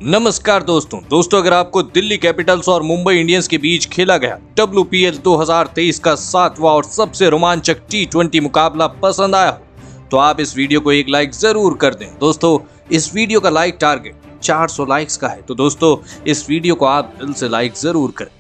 नमस्कार दोस्तों अगर आपको दिल्ली कैपिटल्स और मुंबई इंडियंस के बीच खेला गया WPL 2023 का 7वां और सबसे रोमांचक T20 मुकाबला पसंद आया हो तो आप इस वीडियो को एक लाइक जरूर कर दें। दोस्तों इस वीडियो का लाइक टारगेट 400 लाइक्स का है, तो दोस्तों इस वीडियो को आप दिल से लाइक जरूर करें।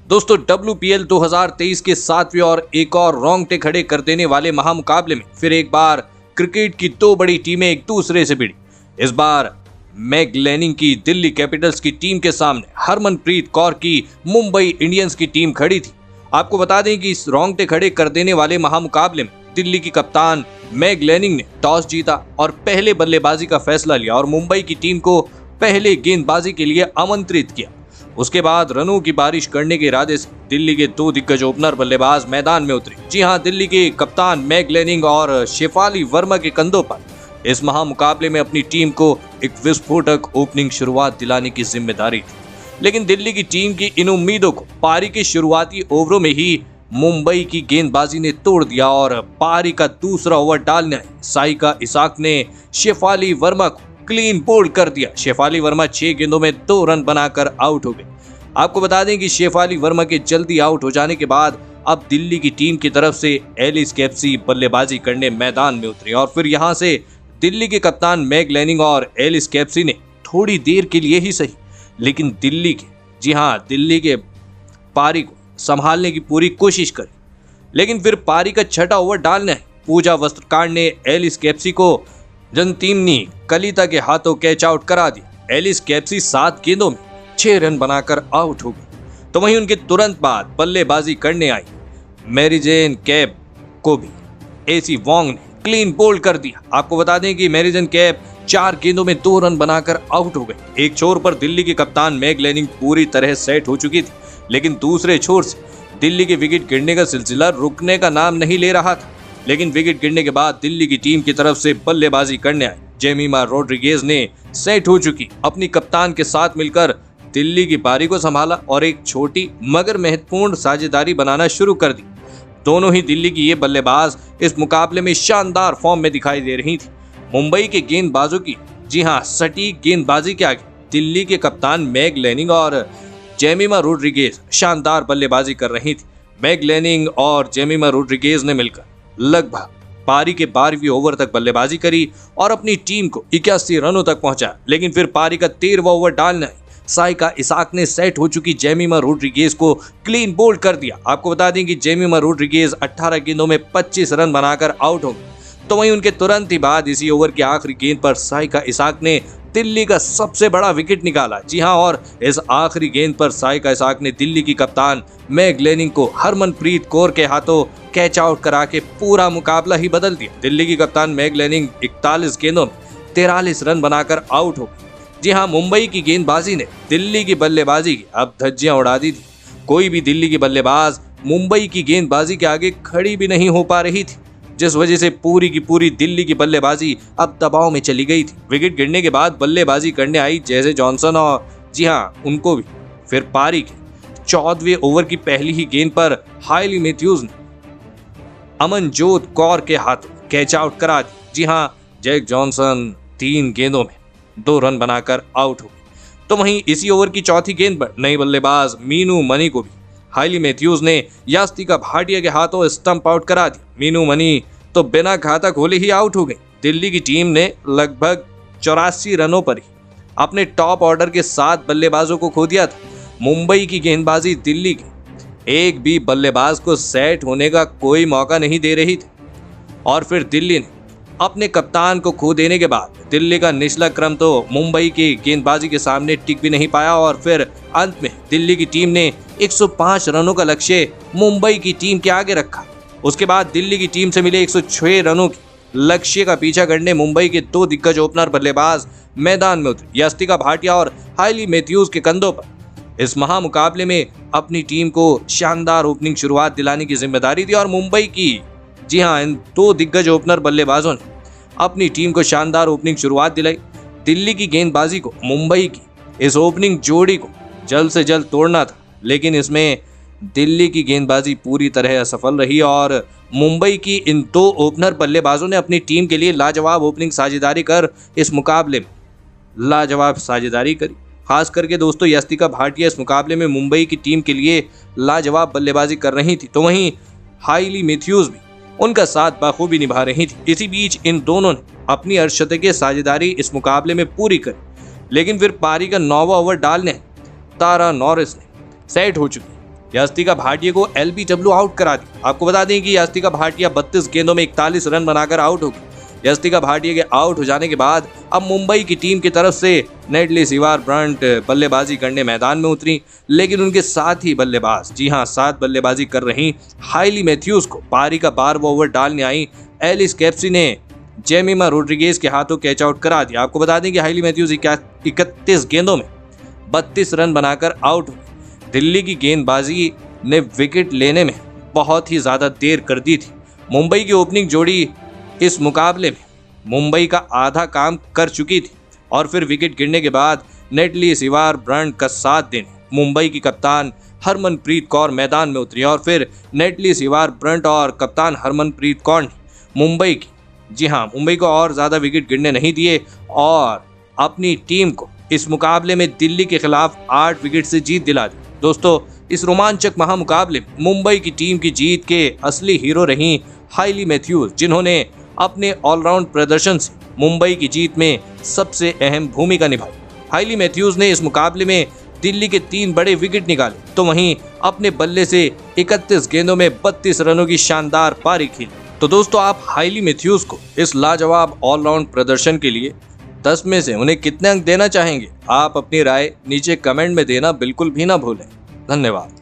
दोस्तों WPL 2023 के 7वें और एक और रोंगटे खड़े कर देने वाले महामुकाबले में फिर एक बार क्रिकेट की दो बड़ी टीमें एक दूसरे से भिड़ी। इस बार मैग लेनिंग की दिल्ली कैपिटल्स की टीम के सामने हरमनप्रीत कौर की मुंबई इंडियंस की टीम खड़ी थी। आपको बता दें कि इस रोंगटे खड़े कर देने वाले महामुकाबले में दिल्ली की कप्तान मैग लेनिंग ने टॉस जीता और पहले बल्लेबाजी का फैसला लिया और मुंबई की टीम को पहले गेंदबाजी के लिए आमंत्रित किया। उसके बाद रनों की बारिश करने के इरादे से दिल्ली के दो दिग्गज ओपनर बल्लेबाज मैदान में उतरे। जी हां, दिल्ली के कप्तान मैग लेनिंग और शेफाली वर्मा के कंधों पर इस महामुकाबले में अपनी टीम को एक विस्फोटक ओपनिंग शुरुआत दिलाने की जिम्मेदारी थी। लेकिन दिल्ली की टीम की इन उम्मीदों को पारी के शुरुआती ओवरों में ही मुंबई की गेंदबाजी ने तोड़ दिया और पारी का दूसरा ओवर डालने आए साइका इसाक ने शेफाली वर्मा को क्लीन बोल्ड कर दिया। शेफाली वर्मा 6 गेंदों में 2 रन बनाकर आउट हो गए। आपको बता दें कि शेफाली वर्मा के जल्दी आउट हो जाने के बाद अब दिल्ली की टीम की तरफ से एलिस कैप्सी बल्लेबाजी करने मैदान में उतरे और फिर यहां से दिल्ली के कप्तान मैग लेनिंग और एलिस कैप्सी ने थोड़ी देर के लिए ही सही लेकिन दिल्ली के पारी को संभालने की पूरी कोशिश करी। लेकिन फिर पारी का छठा ओवर डालने पूजा वस्त्रकार ने एलिस कैप्सी को जनतीमनी कलिता के हाथों कैच आउट करा दिया। एलिस कैप्सी 7 गेंदों में 6 रन बनाकर आउट हो गई। तो वहीं उनके तुरंत बाद बल्लेबाजी करने आई मैरिजेन कैप को भी एसी वोंग ने क्लीन बोल्ड कर दिया। आपको बता दें कि मैरिजेन कैप 4 गेंदों में 2 रन बनाकर आउट हो गए। एक छोर पर दिल्ली के कप्तान मैग लेनिंग पूरी तरह सेट हो चुकी थी, लेकिन दूसरे छोर से दिल्ली के विकेट गिरने का सिलसिला रुकने का नाम नहीं ले रहा था। लेकिन विकेट गिरने के बाद दिल्ली की टीम की तरफ से बल्लेबाजी करने आए जेमिमा रोड्रिगेज ने सेट हो चुकी अपनी कप्तान के साथ मिलकर दिल्ली की पारी को संभाला और एक छोटी मगर महत्वपूर्ण साझेदारी बनाना शुरू कर दी। दोनों ही दिल्ली की ये बल्लेबाज इस मुकाबले में शानदार फॉर्म में दिखाई दे रही थी। मुंबई के गेंदबाजों की सटीक गेंदबाजी के आगे दिल्ली के कप्तान मैग लेनिंग और जेमिमा रोड्रिगेज शानदार बल्लेबाजी कर रही थी। मैग लेनिंग और जेमिमा रोड्रिगेज ने मिलकर लगभग पारी के 12वें ओवर तक बल्लेबाजी करी और अपनी टीम को 81 रनों तक पहुंचाया। लेकिन फिर पारी का 13वां ओवर डालना साइका इसाक ने सेट हो चुकी जेमिमा रोड्रिगेज को क्लीन बोल्ड कर दिया। आपको बता दें कि जेमिमा रोड्रिगेज 18 गेंदों में 25 रन बनाकर आउट हो गए। तो वहीं उनके तुरंत ही बाद इसी ओवर की आखिरी गेंद पर साइका इसाक ने दिल्ली का सबसे बड़ा विकेट निकाला। जी हां, और इस आखिरी गेंद पर साइका इसाक ने दिल्ली की कप्तान मैग लेनिंग को हरमनप्रीत कौर के हाथों कैच आउट करा के पूरा मुकाबला ही बदल दिया। दिल्ली की कप्तान मैग लेनिंग 41 गेंदों में 43 रन बनाकर आउट हो गई। जी हां, मुंबई की गेंदबाजी ने दिल्ली की बल्लेबाजी की अब धज्जियां उड़ा दी थी। कोई भी दिल्ली की बल्लेबाज मुंबई की गेंदबाजी के आगे खड़ी भी नहीं हो पा रही थी, जिस वजह से पूरी की पूरी दिल्ली की बल्लेबाजी अब दबाव में चली गई थी। विकेट गिरने के बाद बल्लेबाजी करने आई जेसे जॉनसन और जी हां उनको भी फिर पारी के 14वें ओवर की पहली ही गेंद पर हाइली मैथ्यूज ने अमनजोत कौर के हाथों कैच आउट करा दी। जी हां, जैक जॉनसन 3 गेंदों में 2 रन बनाकर आउट हो गए। तो वहीं इसी ओवर की चौथी गेंद पर नई बल्लेबाज मीनू मनी को भी हाइली मैथ्यूज ने यास्तिका भाटिया के हाथों स्टंप आउट करा दिया। मीनू मनी तो बिना खाता खोले ही आउट हो गई। दिल्ली की टीम ने लगभग 84 रनों पर ही अपने टॉप ऑर्डर के 7 बल्लेबाजों को खो दिया था। मुंबई की गेंदबाजी दिल्ली के एक भी बल्लेबाज को सेट होने का कोई मौका नहीं दे रही थी और फिर दिल्ली ने अपने कप्तान को खो देने के बाद दिल्ली का निचला क्रम तो मुंबई की गेंदबाजी के सामने टिक भी नहीं पाया और फिर अंत में दिल्ली की टीम ने 105 रनों का लक्ष्य मुंबई की टीम के आगे रखा। उसके बाद दिल्ली की टीम से मिले 106 रनों के लक्ष्य का पीछा करने मुंबई के 2 दिग्गज ओपनर बल्लेबाज मैदान में उतरे। यास्तिका भाटिया और हाइली मैथ्यूज के कंधों पर इस महामुकाबले में अपनी टीम को शानदार ओपनिंग शुरुआत दिलाने की जिम्मेदारी थी और मुंबई की इन 2 दिग्गज ओपनर बल्लेबाजों ने अपनी टीम को शानदार ओपनिंग शुरुआत दिलाई। दिल्ली की गेंदबाजी को मुंबई की इस ओपनिंग जोड़ी को जल्द से जल्द तोड़ना था, लेकिन इसमें दिल्ली की गेंदबाजी पूरी तरह असफल रही और मुंबई की इन 2 ओपनर बल्लेबाजों ने अपनी टीम के लिए लाजवाब ओपनिंग साझेदारी कर इस मुकाबले में लाजवाब साझेदारी करी खास करके दोस्तों यस्तिका भाटिया इस मुकाबले में मुंबई की टीम के लिए लाजवाब बल्लेबाजी कर रही थी, तो वहीं हाइली मैथ्यूज भी उनका साथ बखूबी निभा रही थी। इसी बीच इन दोनों ने अपनी अर्धशतकीय साझेदारी इस मुकाबले में पूरी करी, लेकिन फिर पारी का 9वां ओवर डालने तारा नॉरिस ने सेट हो चुकी यस्तिका भाटिया को एलबीडब्ल्यू आउट करा दी। आपको बता दें कि यस्तिका भाटिया 32 गेंदों में 41 रन बनाकर आउट हो गई। यस्तिका भाटिया के आउट हो जाने के बाद अब मुंबई की टीम की तरफ से नेटली सीवार ब्रंट बल्लेबाजी करने मैदान में उतरी, लेकिन उनके साथ ही बल्लेबाज, जी हां, साथ बल्लेबाजी कर रही हाइली मैथ्यूज को पारी का 12वां ओवर डालने आई एलिस कैप्सी ने जेमिमा रोड्रिगेज के हाथों कैच आउट करा दिया। आपको बता दें कि हाइली मैथ्यूज 31 गेंदों में 32 रन बनाकर आउट हो गई। दिल्ली की गेंदबाजी ने विकेट लेने में बहुत ही ज्यादा देर कर दी थी। मुंबई की ओपनिंग जोड़ी इस मुकाबले में मुंबई का आधा काम कर चुकी थी और फिर विकेट गिरने के बाद नेटली सीवार ब्रंट का साथ देने मुंबई की कप्तान हरमनप्रीत कौर मैदान में उतरी और फिर नेटली सीवार ब्रंट और कप्तान हरमनप्रीत कौर ने मुंबई की, जी हाँ, मुंबई को और ज़्यादा विकेट गिरने नहीं दिए और अपनी टीम को इस मुकाबले में दिल्ली के खिलाफ 8 विकेट से जीत दिला दी। दोस्तों, इस रोमांचक महामुकाबले में मुंबई की टीम की जीत के असली हीरो रही हाइली मैथ्यूज, जिन्होंने अपने ऑलराउंड प्रदर्शन से मुंबई की जीत में सबसे अहम भूमिका निभाई। हाइली मैथ्यूज ने इस मुकाबले में दिल्ली के 3 बड़े विकेट निकाले, तो वहीं अपने बल्ले से 31 गेंदों में 32 रनों की शानदार पारी खेली। तो दोस्तों, आप हाइली मैथ्यूज को इस लाजवाब ऑलराउंड प्रदर्शन के लिए 10 में से उन्हें कितने अंक देना चाहेंगे? आप अपनी राय नीचे कमेंट में देना बिल्कुल भी ना भूलें। धन्यवाद।